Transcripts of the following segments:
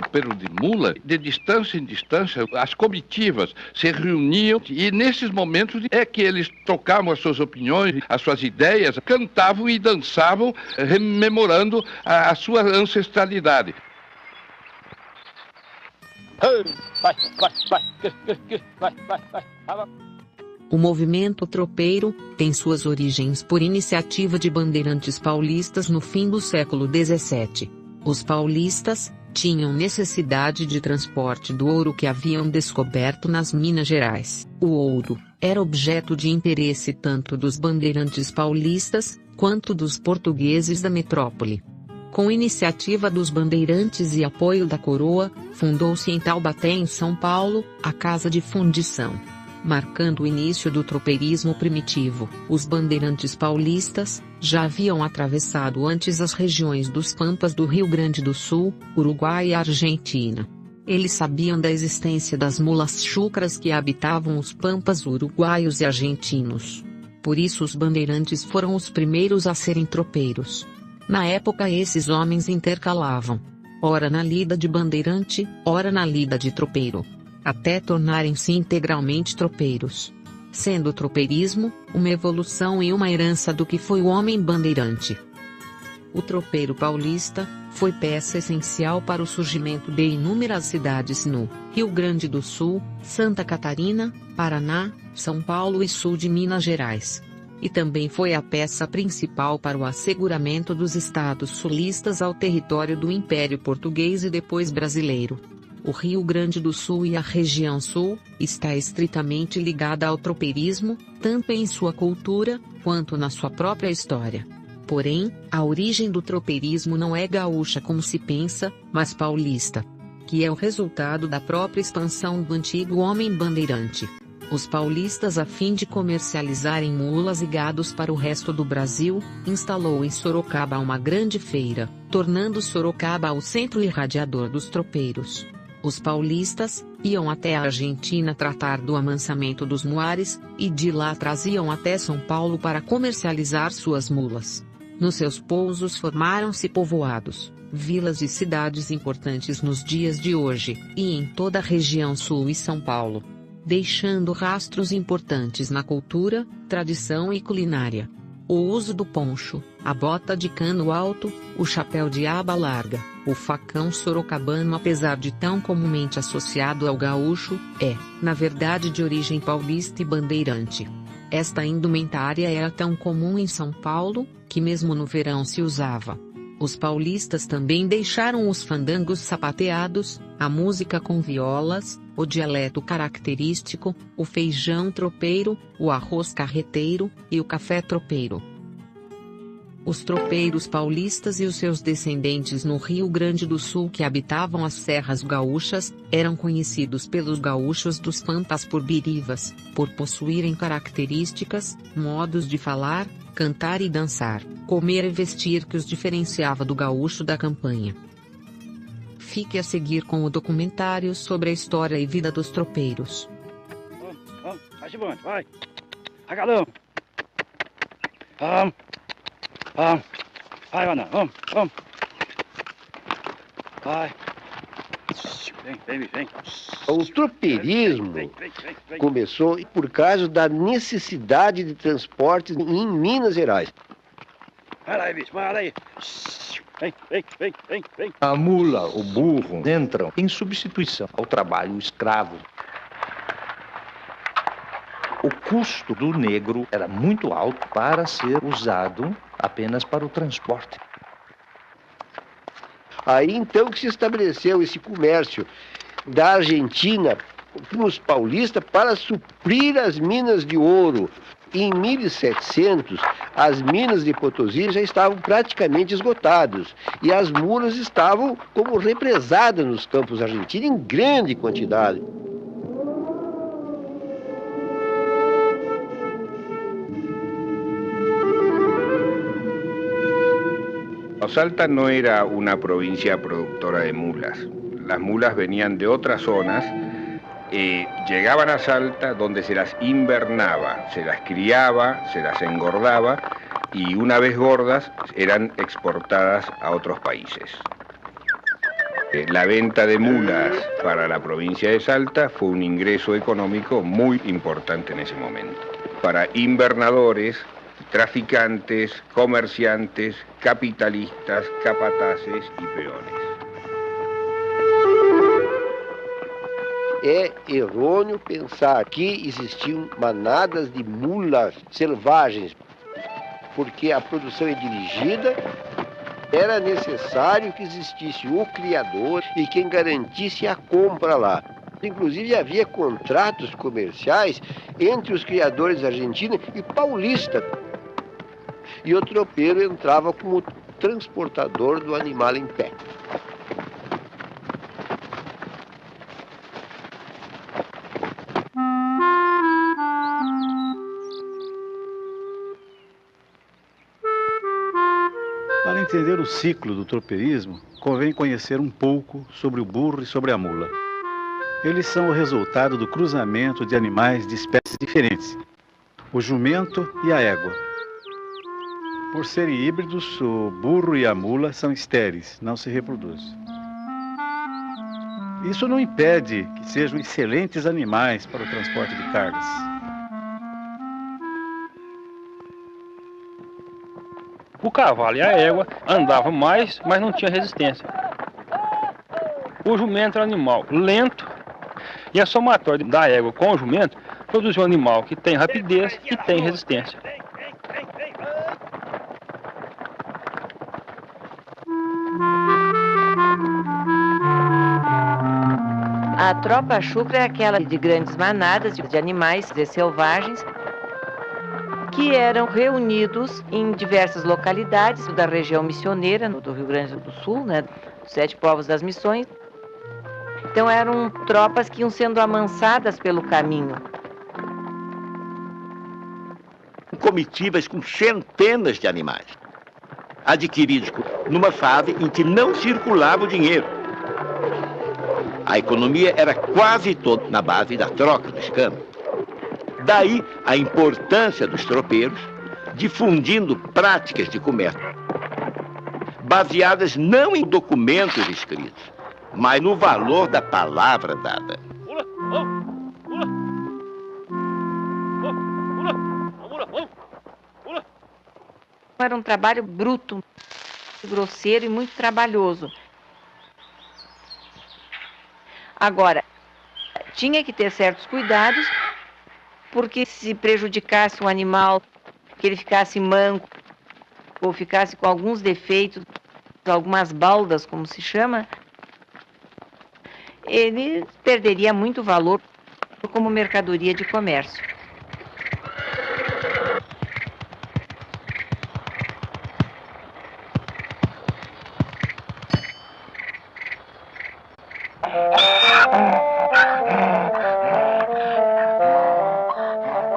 tropeiro de mula, de distância em distância, as comitivas se reuniam e nesses momentos é que eles trocavam as suas opiniões, as suas ideias, cantavam e dançavam, rememorando a sua ancestralidade. O movimento tropeiro tem suas origens por iniciativa de bandeirantes paulistas no fim do século XVII. Os paulistas tinham necessidade de transporte do ouro que haviam descoberto nas Minas Gerais. O ouro era objeto de interesse tanto dos bandeirantes paulistas, quanto dos portugueses da metrópole. Com iniciativa dos bandeirantes e apoio da coroa, fundou-se em Taubaté, em São Paulo, a Casa de Fundição. Marcando o início do tropeirismo primitivo, os bandeirantes paulistas já haviam atravessado antes as regiões dos Pampas do Rio Grande do Sul, Uruguai e Argentina. Eles sabiam da existência das mulas chucras que habitavam os Pampas uruguaios e argentinos. Por isso os bandeirantes foram os primeiros a serem tropeiros. Na época esses homens intercalavam, ora na lida de bandeirante, ora na lida de tropeiro, até tornarem-se integralmente tropeiros. Sendo o tropeirismo uma evolução e uma herança do que foi o homem bandeirante. O tropeiro paulista foi peça essencial para o surgimento de inúmeras cidades no Rio Grande do Sul, Santa Catarina, Paraná, São Paulo e sul de Minas Gerais. E também foi a peça principal para o asseguramento dos estados sulistas ao território do Império Português e depois brasileiro. O Rio Grande do Sul e a região sul está estritamente ligada ao tropeirismo, tanto em sua cultura, quanto na sua própria história. Porém, a origem do tropeirismo não é gaúcha como se pensa, mas paulista, que é o resultado da própria expansão do antigo homem bandeirante. Os paulistas, a fim de comercializarem mulas e gados para o resto do Brasil, instalou em Sorocaba uma grande feira, tornando Sorocaba o centro irradiador dos tropeiros. Os paulistas iam até a Argentina tratar do amansamento dos muares, e de lá traziam até São Paulo para comercializar suas mulas. Nos seus pousos formaram-se povoados, vilas e cidades importantes nos dias de hoje, e em toda a região sul e São Paulo, deixando rastros importantes na cultura, tradição e culinária. O uso do poncho, a bota de cano alto, o chapéu de aba larga, o facão sorocabano, apesar de tão comumente associado ao gaúcho, é, na verdade, de origem paulista e bandeirante. Esta indumentária era tão comum em São Paulo, que mesmo no verão se usava. Os paulistas também deixaram os fandangos sapateados, a música com violas, o dialeto característico, o feijão tropeiro, o arroz carreteiro, e o café tropeiro. Os tropeiros paulistas e os seus descendentes no Rio Grande do Sul que habitavam as serras gaúchas, eram conhecidos pelos gaúchos dos Pampas por birivas, por possuírem características, modos de falar, cantar e dançar, comer e vestir que os diferenciava do gaúcho da campanha. Fique a seguir com o documentário sobre a história e vida dos tropeiros. Vamos, vai chibando, vai. Agalão. Vamos. Vamos. Vai, Ana, vamos. Vai. Vem. O tropeirismo começou por causa da necessidade de transporte em Minas Gerais. Vai lá, bicho, vai lá aí. Vem. A mula, o burro, entram em substituição ao trabalho escravo. O custo do negro era muito alto para ser usado apenas para o transporte. Aí então que se estabeleceu esse comércio da Argentina com os paulistas para suprir as minas de ouro. Em 1700, as minas de Potosí já estavam praticamente esgotadas e as mulas estavam como represadas nos campos argentinos em grande quantidade. Salta no era una provincia productora de mulas. Las mulas venían de otras zonas, llegaban a Salta donde se las invernaba, se las criaba, se las engordaba y una vez gordas eran exportadas a otros países. La venta de mulas para la provincia de Salta fue un ingreso económico muy importante en ese momento. Para invernadores, traficantes, comerciantes, capitalistas, capataces y peones. É errôneo pensar que existiam manadas de mulas selvagens, porque a produção é dirigida. Era necessário que existisse o criador e quem garantisse a compra lá. Inclusive havia contratos comerciais entre os criadores argentinos e paulistas. E o tropeiro entrava como transportador do animal em pé. Para entender o ciclo do tropeirismo, convém conhecer um pouco sobre o burro e sobre a mula. Eles são o resultado do cruzamento de animais de espécies diferentes, o jumento e a égua. Por serem híbridos, o burro e a mula são estéreis, não se reproduzem. Isso não impede que sejam excelentes animais para o transporte de cargas. O cavalo e a égua andavam mais, mas não tinha resistência. O jumento era um animal lento e a somatória da égua com o jumento produziu um animal que tem rapidez e tem resistência. A tropa chucra é aquela de grandes manadas de animais selvagens que eram reunidos em diversas localidades da região missioneira, do Rio Grande do Sul, né, dos 7 povos das missões. Então eram tropas que iam sendo amansadas pelo caminho. Comitivas com centenas de animais, adquiridos numa fase em que não circulava o dinheiro. A economia era quase toda na base da troca dos câmbios. Daí a importância dos tropeiros, difundindo práticas de comércio, baseadas não em documentos escritos, mas no valor da palavra dada. Era um trabalho bruto, grosseiro e muito trabalhoso. Agora, tinha que ter certos cuidados, porque se prejudicasse o animal, que ele ficasse manco, ou ficasse com alguns defeitos, algumas baldas, como se chama, ele perderia muito valor como mercadoria de comércio.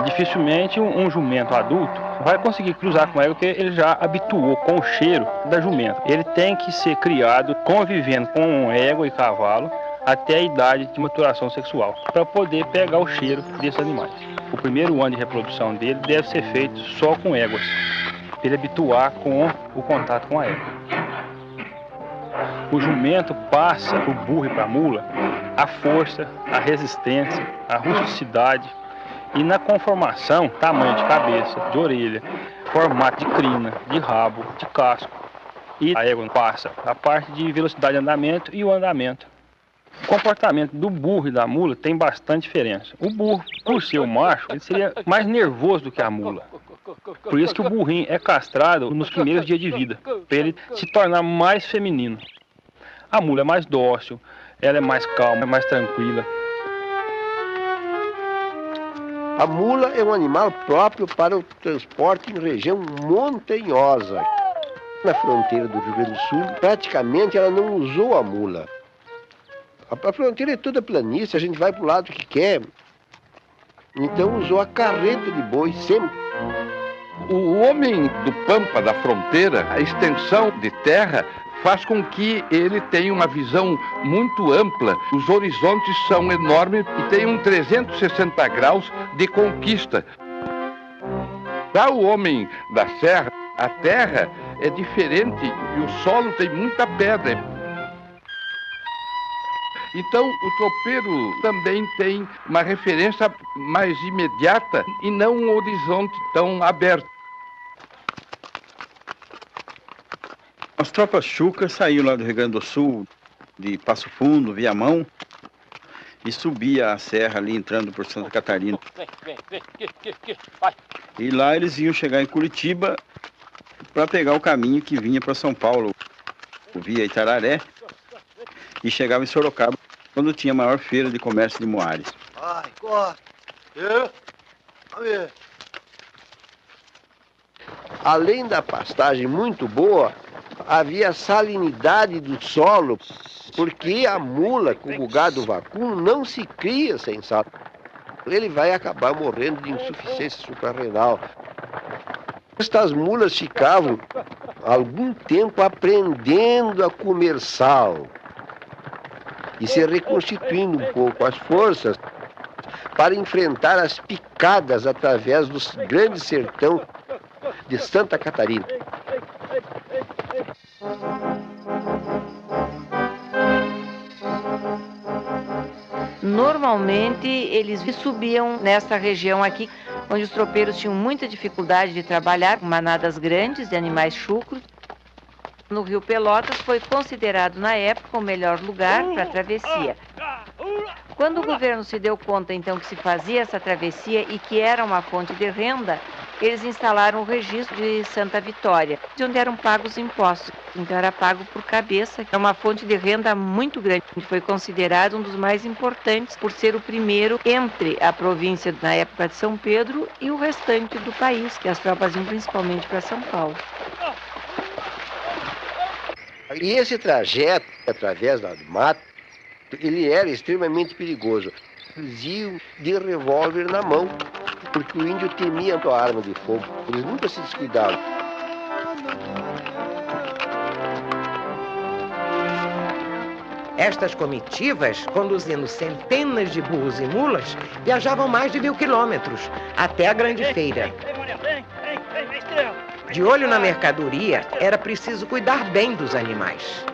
Dificilmente um jumento adulto vai conseguir cruzar com a égua, porque ele já habituou com o cheiro da jumenta. Ele tem que ser criado convivendo com égua e cavalo até a idade de maturação sexual, para poder pegar o cheiro desses animais. O primeiro ano de reprodução dele deve ser feito só com éguas, para ele habituar com o contato com a égua. O jumento passa para o burro e para a mula a força, a resistência, a rusticidade, e na conformação, tamanho de cabeça, de orelha, formato de crina, de rabo, de casco. E a égua passa a parte de velocidade de andamento e o andamento. O comportamento do burro e da mula tem bastante diferença. O burro, por ser o macho, ele seria mais nervoso do que a mula. Por isso que o burrinho é castrado nos primeiros dias de vida, para ele se tornar mais feminino. A mula é mais dócil, ela é mais calma, é mais tranquila. A mula é um animal próprio para o transporte em região montanhosa. Na fronteira do Rio Grande do Sul, praticamente ela não usou a mula. A fronteira é toda planície, a gente vai para o lado que quer. Então usou a carreta de boi sempre. O homem do Pampa, da fronteira, a extensão de terra faz com que ele tenha uma visão muito ampla. Os horizontes são enormes e tem um 360 graus de conquista. Para o homem da serra, a terra é diferente e o solo tem muita pedra. Então, o tropeiro também tem uma referência mais imediata e não um horizonte tão aberto. As tropas chucras saíam lá do Rio Grande do Sul, de Passo Fundo, Viamão, e subia a serra ali, entrando por Santa Catarina. E lá eles iam chegar em Curitiba para pegar o caminho que vinha para São Paulo, via Itararé, e chegava em Sorocaba, quando tinha a maior feira de comércio de Moares. Além da pastagem muito boa, havia salinidade do solo, porque a mula, como o gado vacuno, não se cria sem sal. Ele vai acabar morrendo de insuficiência suprarrenal. Estas mulas ficavam algum tempo aprendendo a comer sal e se reconstituindo um pouco as forças para enfrentar as picadas através do grande sertão de Santa Catarina. Normalmente eles subiam nessa região aqui, onde os tropeiros tinham muita dificuldade de trabalhar com manadas grandes de animais chucros. No Rio Pelotas foi considerado na época o melhor lugar para a travessia. Quando o governo se deu conta então que se fazia essa travessia e que era uma fonte de renda, eles instalaram o registro de Santa Vitória, de onde eram pagos impostos. Então era pago por cabeça. É uma fonte de renda muito grande. Foi considerado um dos mais importantes por ser o primeiro entre a província, na época de São Pedro, e o restante do país, que as tropas iam principalmente para São Paulo. E esse trajeto, através do mato, ele era extremamente perigoso. Fuzil de revólver na mão, porque o índio temia a arma de fogo. Eles nunca se descuidavam. Estas comitivas, conduzindo centenas de burros e mulas, viajavam mais de 1000 quilômetros, até a grande feira. De olho na mercadoria, era preciso cuidar bem dos animais.